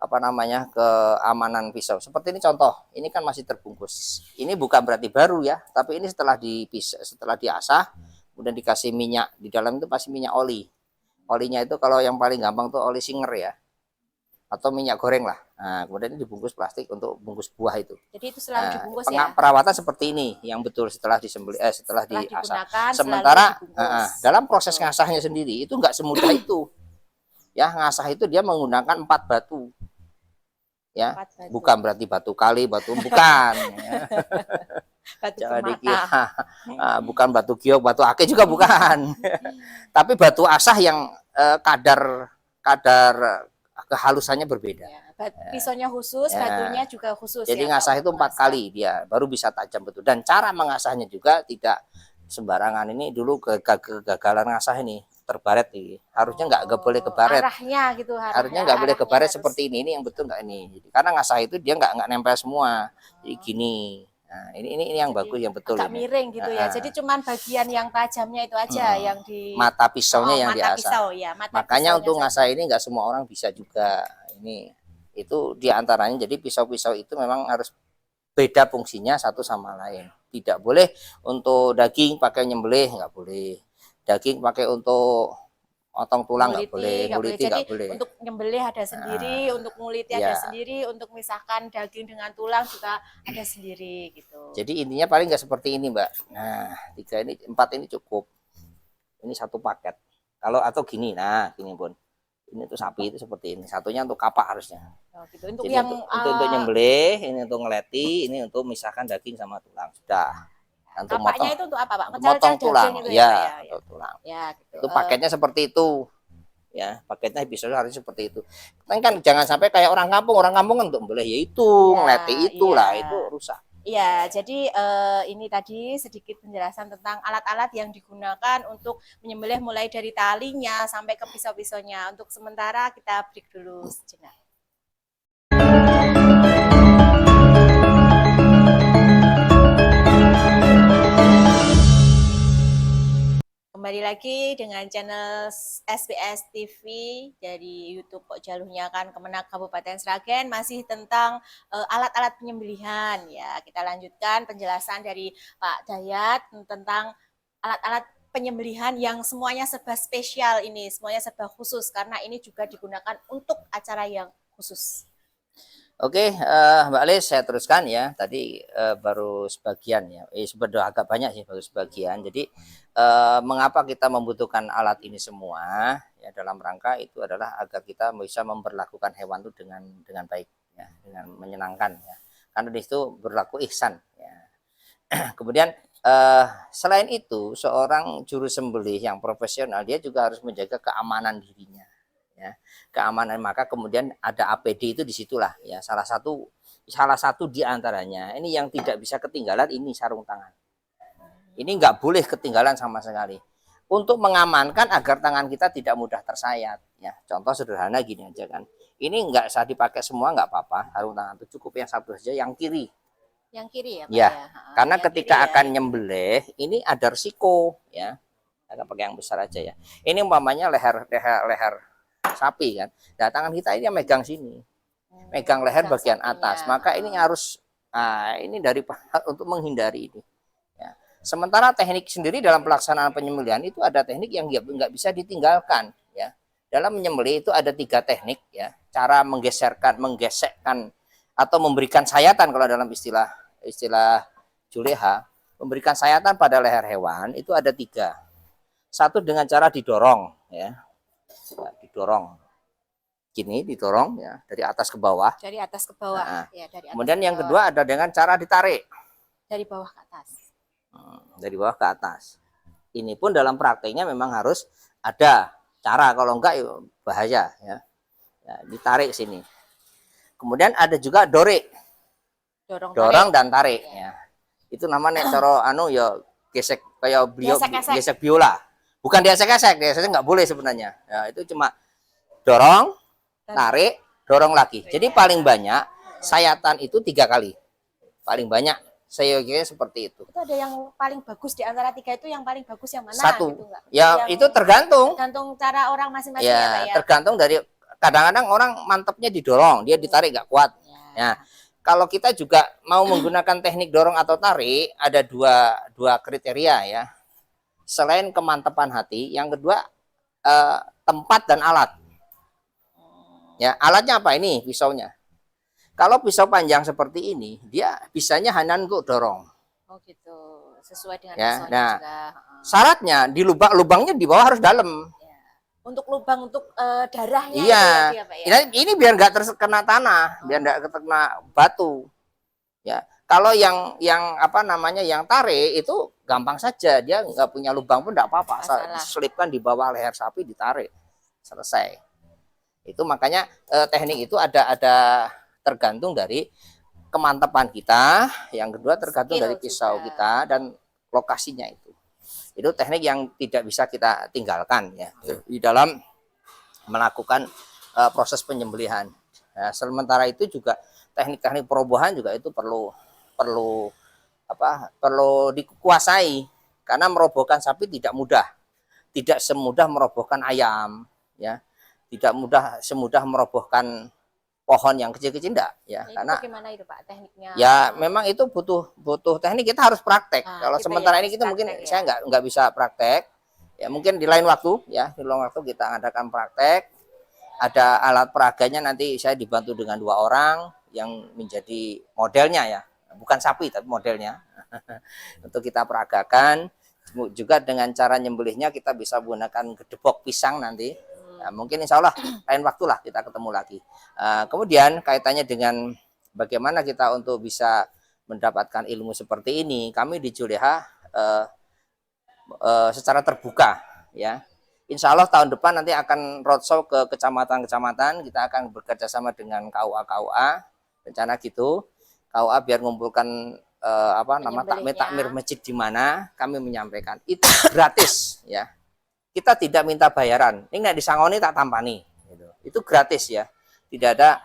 Speaker 1: keamanan pisau. Seperti ini contoh, ini kan masih terbungkus. Ini bukan berarti baru ya, tapi ini setelah diasah, kemudian dikasih minyak di dalam itu pasti minyak oli. Olinya itu kalau yang paling gampang tuh oli singer ya, atau minyak goreng lah. Nah, kemudian ini dibungkus plastik untuk bungkus buah itu.
Speaker 2: Jadi itu selalu dibungkus ya.
Speaker 1: Perawatan seperti ini yang betul setelah disembelih, setelah diasah.
Speaker 2: Digunakan,
Speaker 1: Sementara
Speaker 2: dibungkus.
Speaker 1: dalam proses ngasahnya sendiri itu nggak semudah itu. Ya, ngasah itu dia menggunakan 4 batu. Ya,
Speaker 2: 4 batu.
Speaker 1: bukan berarti batu kali, bukan. Ya.
Speaker 2: Batu
Speaker 1: Jangan
Speaker 2: permata.
Speaker 1: dikira bukan batu giok, batu ake juga bukan. Tapi batu asah yang kadar kehalusannya berbeda.
Speaker 2: Ya, pisaunya khusus,
Speaker 1: Ya.
Speaker 2: batunya juga khusus.
Speaker 1: Jadi
Speaker 2: ya,
Speaker 1: ngasah
Speaker 2: Pak,
Speaker 1: itu 4
Speaker 2: mengasah.
Speaker 1: kali dia baru bisa tajam betul. Dan cara mengasahnya juga tidak sembarangan. Ini dulu kegagalan ngasah ini terbaret nih. Harusnya nggak boleh kebaret.
Speaker 2: Arahnya gitu.
Speaker 1: Harusnya nggak boleh kebaret
Speaker 2: harus-
Speaker 1: seperti ini yang betul nggak ini. Jadi, karena ngasah itu dia nggak nempel semua. Jadi gini. Nah, ini yang
Speaker 2: Jadi
Speaker 1: bagus, yang betul
Speaker 2: agak
Speaker 1: ini.
Speaker 2: miring gitu ya. Jadi cuman bagian yang tajamnya itu aja yang di
Speaker 1: Mata pisaunya yang
Speaker 2: mata
Speaker 1: diasah.
Speaker 2: pisau ya. Mata
Speaker 1: Makanya
Speaker 2: pisaunya
Speaker 1: untuk
Speaker 2: saja.
Speaker 1: ngasah ini nggak semua orang bisa juga. Ini itu diantaranya. Jadi pisau-pisau itu memang harus beda fungsinya satu sama lain. Tidak boleh untuk daging pakai nyembelih, nggak boleh. Daging pakai untuk potong tulang nggak boleh, nguliti
Speaker 2: Jadi
Speaker 1: nggak boleh.
Speaker 2: untuk nyembelih ada sendiri, untuk nguliti
Speaker 1: ya.
Speaker 2: ada sendiri, untuk misahkan daging dengan tulang juga ada sendiri gitu.
Speaker 1: Jadi intinya paling nggak seperti ini, Mbak. Nah, 4 ini cukup. Ini satu paket. Kalau atau gini, nah gini pun. Ini untuk sapi itu seperti ini. Satunya untuk kapak harusnya.
Speaker 2: Oh, gitu. Untuk
Speaker 1: Jadi
Speaker 2: yang
Speaker 1: untuk nyembelih, ini untuk ngeleti, ini untuk misahkan daging sama tulang. Sudah. Untuk
Speaker 2: kapaknya itu untuk apa Pak?
Speaker 1: untuk
Speaker 2: Mecel-mecel
Speaker 1: motong tulang.
Speaker 2: daging itu
Speaker 1: Ya,
Speaker 2: Pak, ya.
Speaker 1: untuk tulang.
Speaker 2: Ya, gitu.
Speaker 1: Itu paketnya seperti itu. Ya, paketnya episode harusnya seperti itu. Kan jangan sampai kayak orang kampung kan untuk boleh ya itu, ngeleti itulah, itu rusak.
Speaker 2: Iya, jadi ini tadi sedikit penjelasan tentang alat-alat yang digunakan untuk menyembelih mulai dari talinya sampai ke pisau-pisaunya. Untuk sementara kita break dulu sejenak. Kembali lagi dengan channel SBS TV dari YouTube Pok Jaluhnya kan Kemenak Kabupaten Sragen, masih tentang alat-alat penyembelihan ya. Kita lanjutkan penjelasan dari Pak Dayat tentang alat-alat penyembelihan yang semuanya serba spesial ini, semuanya serba khusus karena ini juga digunakan untuk acara yang khusus.
Speaker 1: Oke, Mbak Lis, saya teruskan ya. Tadi baru sebagian ya. Sebenarnya agak banyak sih, baru sebagian. Jadi mengapa kita membutuhkan alat ini semua? Ya, dalam rangka itu adalah agar kita bisa memperlakukan hewan itu dengan baik, ya, dengan menyenangkan. Ya. Karena di situ berlaku ihsan. Ya. Kemudian selain itu, seorang juru sembelih yang profesional dia juga harus menjaga keamanan dirinya. Ya. ya, keamanan. Maka kemudian ada APD itu disitulah ya, salah satu di antaranya. Ini yang tidak bisa ketinggalan, ini sarung tangan. Ini nggak boleh ketinggalan sama sekali. Untuk mengamankan agar tangan kita tidak mudah tersayat. Ya, contoh sederhana gini aja kan. Ini nggak usah dipakai semua, nggak apa-apa. Sarung tangan itu cukup yang satu saja, yang kiri.
Speaker 2: Yang kiri ya, Pak
Speaker 1: Ya,
Speaker 2: ya.
Speaker 1: karena
Speaker 2: Yang
Speaker 1: ketika
Speaker 2: kiri ya.
Speaker 1: akan nyembelih, ini ada resiko ya. Agak pakai yang besar aja ya. Ini umpamanya leher sapi kan. Nah, tangan kita ini yang megang sini. Megang leher bagian atas. Maka ini harus ini dari untuk menghindari ini. Ya. Sementara teknik sendiri dalam pelaksanaan penyembelihan itu ada teknik yang nggak bisa ditinggalkan ya. Dalam menyembelih itu ada 3 teknik ya. Cara menggesekkan atau memberikan sayatan kalau dalam istilah Juleha, memberikan sayatan pada leher hewan itu ada 3. Satu dengan cara didorong ya. Didorong. Gini didorong ya, dari atas ke bawah.
Speaker 2: Dari atas ke bawah.
Speaker 1: Nah,
Speaker 2: Ya, dari atas
Speaker 1: kemudian
Speaker 2: ke
Speaker 1: yang
Speaker 2: bawah.
Speaker 1: kedua ada dengan cara ditarik.
Speaker 2: Dari bawah ke atas.
Speaker 1: Dari bawah ke atas. Ini pun dalam prakteknya memang harus ada cara, kalau enggak bahaya ya. Ya, ditarik sini. Kemudian ada juga dorek. Dorong dan tarik ya. Itu namanya cara ya gesek kayak gesek biola. Bukan diesek-esek, nggak boleh sebenarnya. Ya, itu cuma dorong, tarik, dorong lagi. Jadi paling banyak sayatan itu 3 kali. Paling banyak saya kira seperti itu.
Speaker 2: Itu ada yang paling bagus di antara 3 itu, yang paling bagus yang mana?
Speaker 1: Satu.
Speaker 2: Gitu,
Speaker 1: Ya
Speaker 2: yang
Speaker 1: itu tergantung.
Speaker 2: Tergantung cara orang masing-masing
Speaker 1: Ya,
Speaker 2: ya, Pak ya.
Speaker 1: tergantung dari, kadang-kadang orang mantepnya didorong, dia ditarik nggak kuat. Ya. Kalau kita juga mau menggunakan teknik dorong atau tarik, ada dua kriteria ya. Selain kemantapan hati, yang kedua tempat dan alat. Ya, alatnya apa ini? Pisaunya. Kalau pisau panjang seperti ini, dia bisanya hanya untuk dorong.
Speaker 2: Oh gitu, sesuai dengan
Speaker 1: Ya,
Speaker 2: pisaunya
Speaker 1: nah,
Speaker 2: juga.
Speaker 1: Syaratnya di lubangnya di bawah harus dalam.
Speaker 2: Untuk lubang untuk darahnya
Speaker 1: Iya,
Speaker 2: itu ya, Pak ya.
Speaker 1: ini biar nggak terkena tanah, biar nggak terkena batu. Ya, kalau yang apa namanya yang tarik itu gampang saja, dia nggak punya lubang pun nggak apa-apa, selipkan di bawah leher sapi, ditarik, selesai. Itu makanya teknik itu ada tergantung dari kemantapan kita, yang kedua tergantung dari pisau kita dan lokasinya itu. Itu teknik yang tidak bisa kita tinggalkan ya di dalam melakukan proses penyembelihan. Nah, sementara itu juga teknik-teknik perobohan juga itu perlu dikuasai, karena merobohkan sapi tidak mudah, tidak semudah merobohkan ayam ya, tidak semudah merobohkan pohon yang kecil-kecil enggak ya. Itu karena
Speaker 2: bagaimana itu Pak tekniknya? Ya
Speaker 1: memang itu butuh teknik, kita harus praktek. Kalau gitu sementara ini kita mungkin ya. Saya nggak bisa praktek ya, mungkin di lain waktu ya, di lain waktu kita adakan praktek. Ada alat peraganya, nanti saya dibantu dengan 2 orang yang menjadi modelnya ya, bukan sapi tapi modelnya untuk kita peragakan. Juga dengan cara nyembelihnya kita bisa menggunakan gedebok pisang nanti. Nah, mungkin insya Allah lain waktu lah kita ketemu lagi. Kemudian kaitannya dengan bagaimana kita untuk bisa mendapatkan ilmu seperti ini, kami di Juleha secara terbuka ya. Insya Allah tahun depan nanti akan roadshow ke kecamatan-kecamatan, kita akan bekerja sama dengan KUA, rencana gitu. KUA biar ngumpulkan takmir masjid di mana, kami menyampaikan itu gratis ya. Kita tidak minta bayaran. Ini nggak disangoni tak tampani. Gitu. Itu gratis ya. Tidak ada,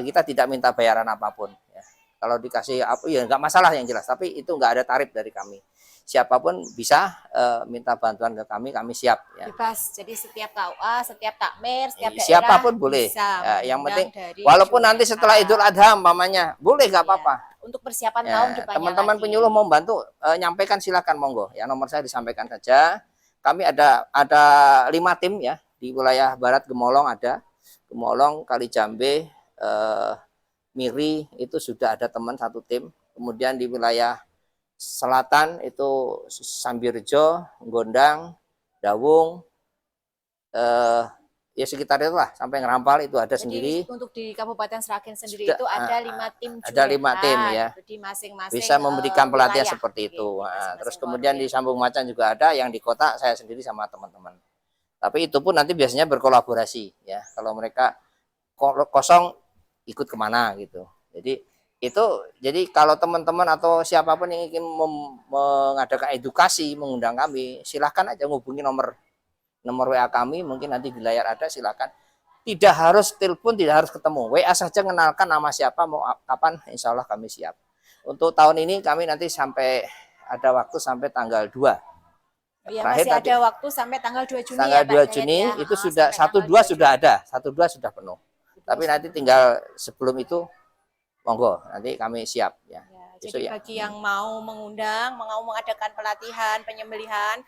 Speaker 1: kita tidak minta bayaran apapun. Ya. Kalau dikasih apa ya nggak masalah yang jelas. Tapi itu nggak ada tarif dari kami. Siapapun bisa minta bantuan ke kami siap. Ya.
Speaker 2: Bebas. Jadi setiap KUA, setiap takmir, setiap daerah
Speaker 1: siapapun boleh. Ya, yang penting, walaupun nanti setelah Idul Adha umpamanya, boleh nggak apa-apa.
Speaker 2: Untuk persiapan tahun depannya.
Speaker 1: Teman-teman penyuluh mau bantu, nyampaikan silakan monggo. Ya, nomor saya disampaikan saja. Kami ada 5 tim ya, di wilayah barat Gemolong ada, Gemolong, Kalijambe, Miri itu sudah ada teman 1 tim. Kemudian di wilayah selatan itu Sambirjo, Gondang, Dawung, ya sekitar itu lah, sampai Ngerampal itu ada. Jadi, sendiri.
Speaker 2: Untuk di Kabupaten Sragen sendiri sudah, itu ada 5 tim juga.
Speaker 1: Ada 5 tim ya.
Speaker 2: Di masing-masing
Speaker 1: bisa memberikan pelatihan seperti itu.
Speaker 2: Masing-masing
Speaker 1: terus kemudian di Sambung Macan juga ada, yang di kota saya sendiri sama teman-teman. Tapi itu pun nanti biasanya berkolaborasi ya. Kalau mereka kosong ikut kemana gitu. Jadi kalau teman-teman atau siapapun yang ingin mengadakan edukasi, mengundang kami, silahkan aja hubungi nomor WA kami, mungkin nanti di layar ada, silahkan. Tidak harus telepon, tidak harus ketemu. WA saja, kenalkan nama siapa, mau kapan, insya Allah kami siap. Untuk tahun ini kami nanti sampai ada waktu sampai tanggal 2.
Speaker 2: Ya,
Speaker 1: Terakhir
Speaker 2: masih
Speaker 1: tadi,
Speaker 2: ada waktu sampai tanggal 2 Juni
Speaker 1: tanggal
Speaker 2: ya Pak
Speaker 1: 2
Speaker 2: Dayat
Speaker 1: Juni
Speaker 2: ya.
Speaker 1: itu sudah
Speaker 2: Sampai
Speaker 1: 1-2
Speaker 2: tanggal 2
Speaker 1: sudah
Speaker 2: Juni.
Speaker 1: ada, 1-2 sudah penuh. Tapi nanti tinggal sebelum itu monggo, nanti kami siap ya.
Speaker 2: Ya, jadi bagi yang mau mengundang, mau mengadakan pelatihan penyembelihan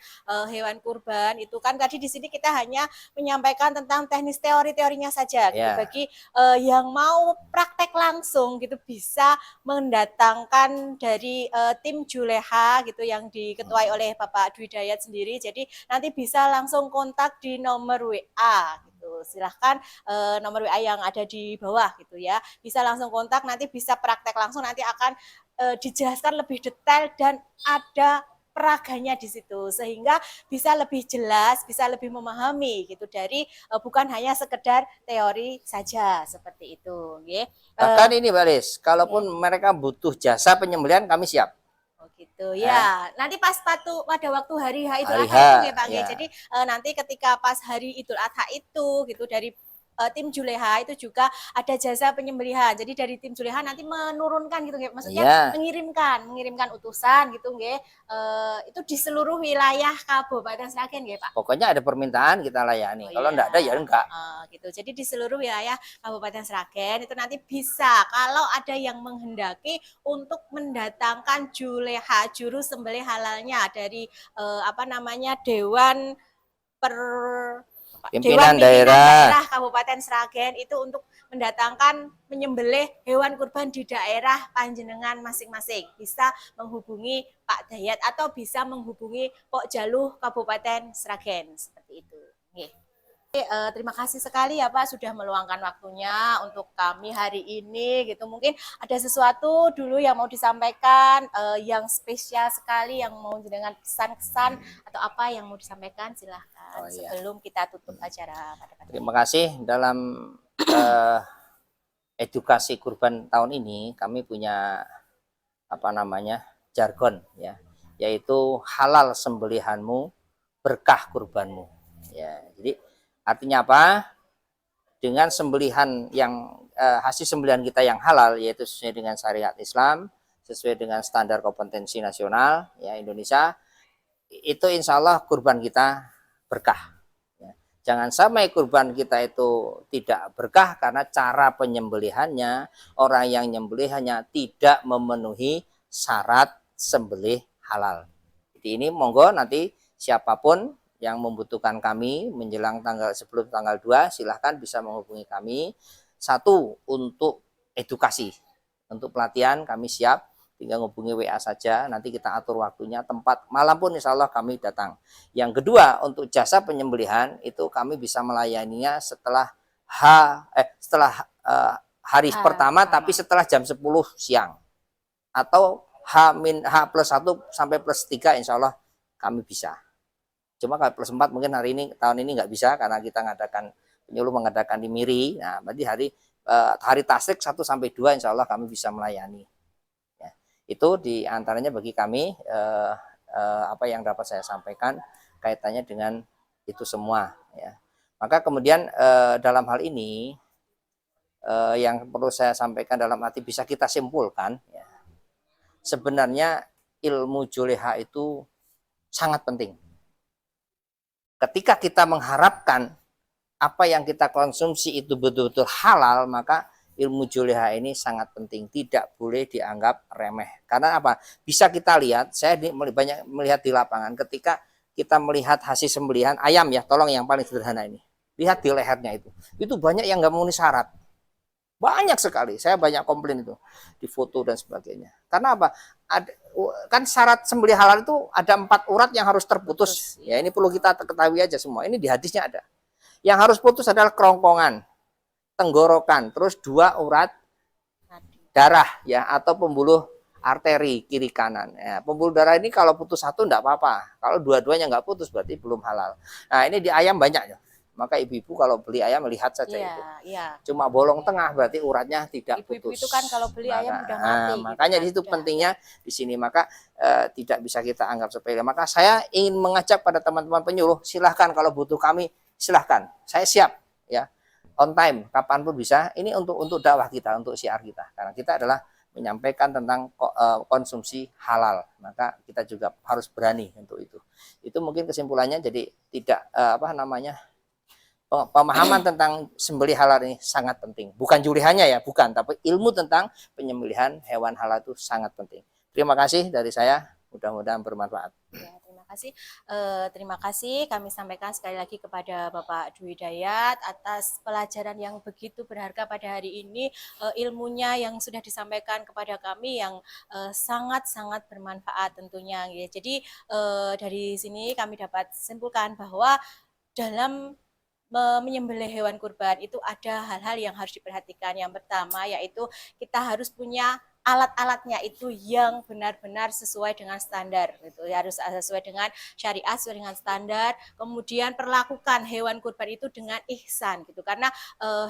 Speaker 2: hewan kurban, itu kan tadi di sini kita hanya menyampaikan tentang teknis teori-teorinya saja. Gitu.
Speaker 1: Ya.
Speaker 2: Bagi yang mau praktek langsung gitu bisa mendatangkan dari tim Juleha gitu yang diketuai oleh Bapak Dwi Dayat sendiri. Jadi nanti bisa langsung kontak di nomor WA. Silahkan nomor WA yang ada di bawah gitu ya, bisa langsung kontak, nanti bisa praktek langsung, nanti akan dijelaskan lebih detail dan ada peraganya di situ sehingga bisa lebih jelas, bisa lebih memahami gitu dari bukan hanya sekedar teori saja seperti itu.
Speaker 1: Bahkan ini Mbak Lis, kalaupun mereka butuh jasa penyembelihan kami siap.
Speaker 2: Oh gitu ya. Nanti pas pada waktu hari Idul
Speaker 1: Hari
Speaker 2: Adha itu ya Pak.
Speaker 1: ya.
Speaker 2: Jadi nanti ketika pas hari Idul Adha itu gitu dari tim Juleha itu juga ada jasa penyembelihan. Jadi dari tim Juleha nanti menurunkan gitu, maksudnya mengirimkan utusan gitu, itu di seluruh wilayah Kabupaten Sragen, Pak.
Speaker 1: Pokoknya ada permintaan kita layani. Kalau enggak ada ya enggak.
Speaker 2: Gitu. Jadi di seluruh wilayah Kabupaten Sragen itu nanti bisa kalau ada yang menghendaki untuk mendatangkan Juleha, juru sembelih halalnya dari Dewan
Speaker 1: Pimpinan daerah
Speaker 2: Kabupaten Sragen itu untuk mendatangkan menyembelih hewan kurban di daerah panjenengan masing-masing, bisa menghubungi Pak Dayat atau bisa menghubungi Pok Jaluh Kabupaten Sragen seperti itu. Terima kasih sekali ya Pak sudah meluangkan waktunya untuk kami hari ini gitu. Mungkin ada sesuatu dulu yang mau disampaikan yang spesial sekali yang mau dengan pesan-pesan atau apa yang mau disampaikan, silahkan sebelum kita tutup acara pada
Speaker 1: Terima kasih. Dalam edukasi kurban tahun ini kami punya jargon ya, yaitu halal sembelihanmu, berkah kurbanmu ya. Jadi artinya apa? Dengan sembelihan yang hasil sembelihan kita yang halal, yaitu sesuai dengan syariat Islam, sesuai dengan standar kompetensi nasional ya Indonesia, itu insya Allah kurban kita berkah. Ya. Jangan sampai kurban kita itu tidak berkah karena cara penyembelihannya, orang yang menyembelihannya tidak memenuhi syarat sembelih halal. Jadi ini monggo nanti siapapun yang membutuhkan kami menjelang sebelum tanggal 2, silahkan bisa menghubungi kami. 1, untuk edukasi, untuk pelatihan kami siap, tinggal menghubungi WA saja, nanti kita atur waktunya, tempat, malam pun insya Allah kami datang. Yang kedua, untuk jasa penyembelihan itu kami bisa melayaninya setelah hari pertama, tapi setelah jam 10 siang atau H+1 sampai +3 insya Allah kami bisa. Cuma kalau +4 mungkin tahun ini nggak bisa karena kita penyuluh mengadakan di Miri. Nah, berarti hari tasrik 1 sampai 2 insya Allah kami bisa melayani. Ya, itu diantaranya bagi kami apa yang dapat saya sampaikan kaitannya dengan itu semua. Ya. Maka kemudian dalam hal ini yang perlu saya sampaikan dalam arti bisa kita simpulkan, ya, sebenarnya ilmu juleha itu sangat penting. Ketika kita mengharapkan apa yang kita konsumsi itu betul-betul halal, maka ilmu juleha ini sangat penting, tidak boleh dianggap remeh. Karena apa? Bisa kita lihat, saya banyak melihat di lapangan ketika kita melihat hasil sembelihan ayam ya, tolong yang paling sederhana ini. Lihat di lehernya itu banyak yang nggak memenuhi syarat. Banyak sekali, saya banyak komplain itu di foto dan sebagainya. Karena apa? Kan syarat sembelih halal itu ada 4 urat yang harus terputus. Ya ini perlu kita ketahui aja semua. Ini di hadisnya ada. Yang harus putus adalah kerongkongan, tenggorokan, terus 2 urat darah ya atau pembuluh arteri kiri kanan. Ya, pembuluh darah ini kalau putus satu enggak apa-apa. Kalau dua-duanya enggak putus berarti belum halal. Nah, ini di ayam banyak ya. Maka ibu-ibu kalau beli ayam lihat saja
Speaker 2: Iya,
Speaker 1: itu.
Speaker 2: iya.
Speaker 1: Cuma bolong tengah berarti uratnya tidak
Speaker 2: Ibu-ibu
Speaker 1: putus.
Speaker 2: itu kan kalau beli ayam udah mati gitu
Speaker 1: Makanya
Speaker 2: kan,
Speaker 1: di situ
Speaker 2: udah.
Speaker 1: pentingnya di sini, maka tidak bisa kita anggap sepele. Maka saya ingin mengajak pada teman-teman penyuluh, silahkan kalau butuh kami, silahkan. Saya siap ya. On time, kapanpun bisa. Ini untuk dakwah kita, untuk syiar kita. Karena kita adalah menyampaikan tentang konsumsi halal. Maka kita juga harus berani untuk itu. Itu mungkin kesimpulannya, jadi tidak pemahaman tentang sembelih halal ini sangat penting. Bukan julihannya ya, bukan, tapi ilmu tentang penyembelihan hewan halal itu sangat penting. Terima kasih dari saya, mudah-mudahan bermanfaat.
Speaker 2: Ya, terima kasih. Terima kasih kami sampaikan sekali lagi kepada Bapak Dwi Dayat atas pelajaran yang begitu berharga pada hari ini, ilmunya yang sudah disampaikan kepada kami yang sangat-sangat bermanfaat tentunya. Ya. Jadi dari sini kami dapat simpulkan bahwa dalam menyembelih hewan kurban itu ada hal-hal yang harus diperhatikan. Yang pertama yaitu kita harus punya alat-alatnya itu yang benar-benar sesuai dengan standar, gitu. Harus sesuai dengan syariat, sesuai dengan standar. Kemudian perlakukan hewan kurban itu dengan ihsan, gitu. Karena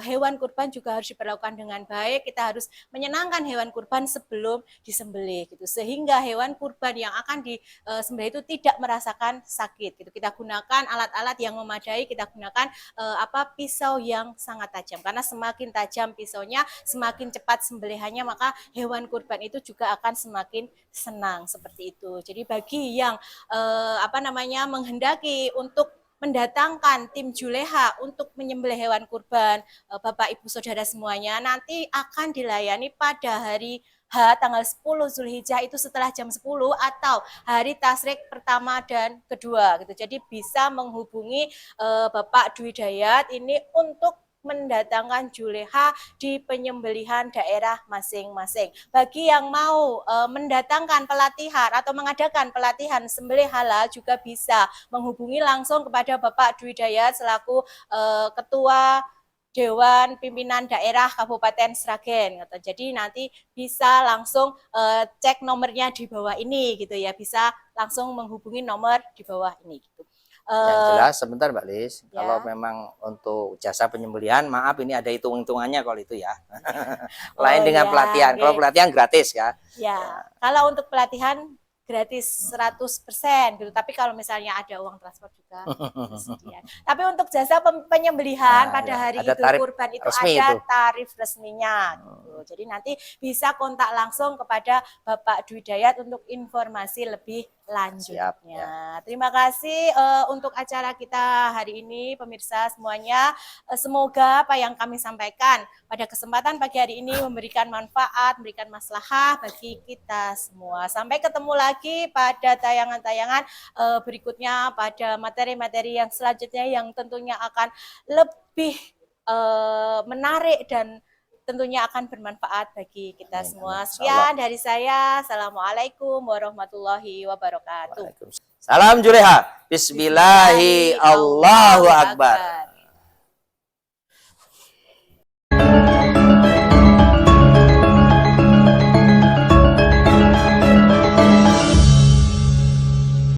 Speaker 2: hewan kurban juga harus diperlakukan dengan baik. Kita harus menyenangkan hewan kurban sebelum disembelih, gitu. Sehingga hewan kurban yang akan disembelih itu tidak merasakan sakit, gitu. Kita gunakan alat-alat yang memadai. Kita gunakan pisau yang sangat tajam. Karena semakin tajam pisaunya, semakin cepat sembelihannya, maka hewan kurban itu juga akan semakin senang seperti itu. Jadi bagi yang menghendaki untuk mendatangkan tim Juleha untuk menyembelih hewan kurban, Bapak Ibu Saudara semuanya, nanti akan dilayani pada hari tanggal 10 Zulhijjah itu setelah jam 10 atau hari tasrik pertama dan kedua gitu. Jadi bisa menghubungi Bapak Dwi Dayat ini untuk mendatangkan Juleha di penyembelihan daerah masing-masing. Bagi yang mau mendatangkan pelatihan atau mengadakan pelatihan sembelih halal juga bisa menghubungi langsung kepada Bapak Dwi Dayat selaku Ketua Dewan Pimpinan Daerah Kabupaten Sragen. Gitu. Jadi nanti bisa langsung cek nomornya di bawah ini gitu ya, bisa langsung menghubungi nomor di bawah ini. Gitu.
Speaker 1: Yang jelas sebentar Mbak Lis,
Speaker 2: ya.
Speaker 1: Kalau memang untuk jasa penyembelihan, maaf ini ada hitung-hitungannya kalau itu ya. Lain dengan pelatihan. Kalau pelatihan gratis ya.
Speaker 2: Ya, kalau untuk pelatihan gratis 100% gitu. Tapi kalau misalnya ada uang transport juga disediakan. Tapi untuk jasa penyembelihan pada hari Idul Kurban itu ada tarif resminya gitu. Jadi nanti bisa kontak langsung kepada Bapak Dwi Dayat untuk informasi lebih lanjutnya. Siap, ya. Terima kasih untuk acara kita hari ini pemirsa semuanya. Semoga apa yang kami sampaikan pada kesempatan pagi hari ini memberikan manfaat, memberikan maslahah bagi kita semua. Sampai ketemu lagi pada tayangan-tayangan berikutnya, pada materi-materi yang selanjutnya yang tentunya akan lebih menarik dan tentunya akan bermanfaat bagi kita semua. Sekian dari saya. Assalamualaikum warahmatullahi wabarakatuh.
Speaker 1: Salam Juleha. Bismillahi Allahu Akbar.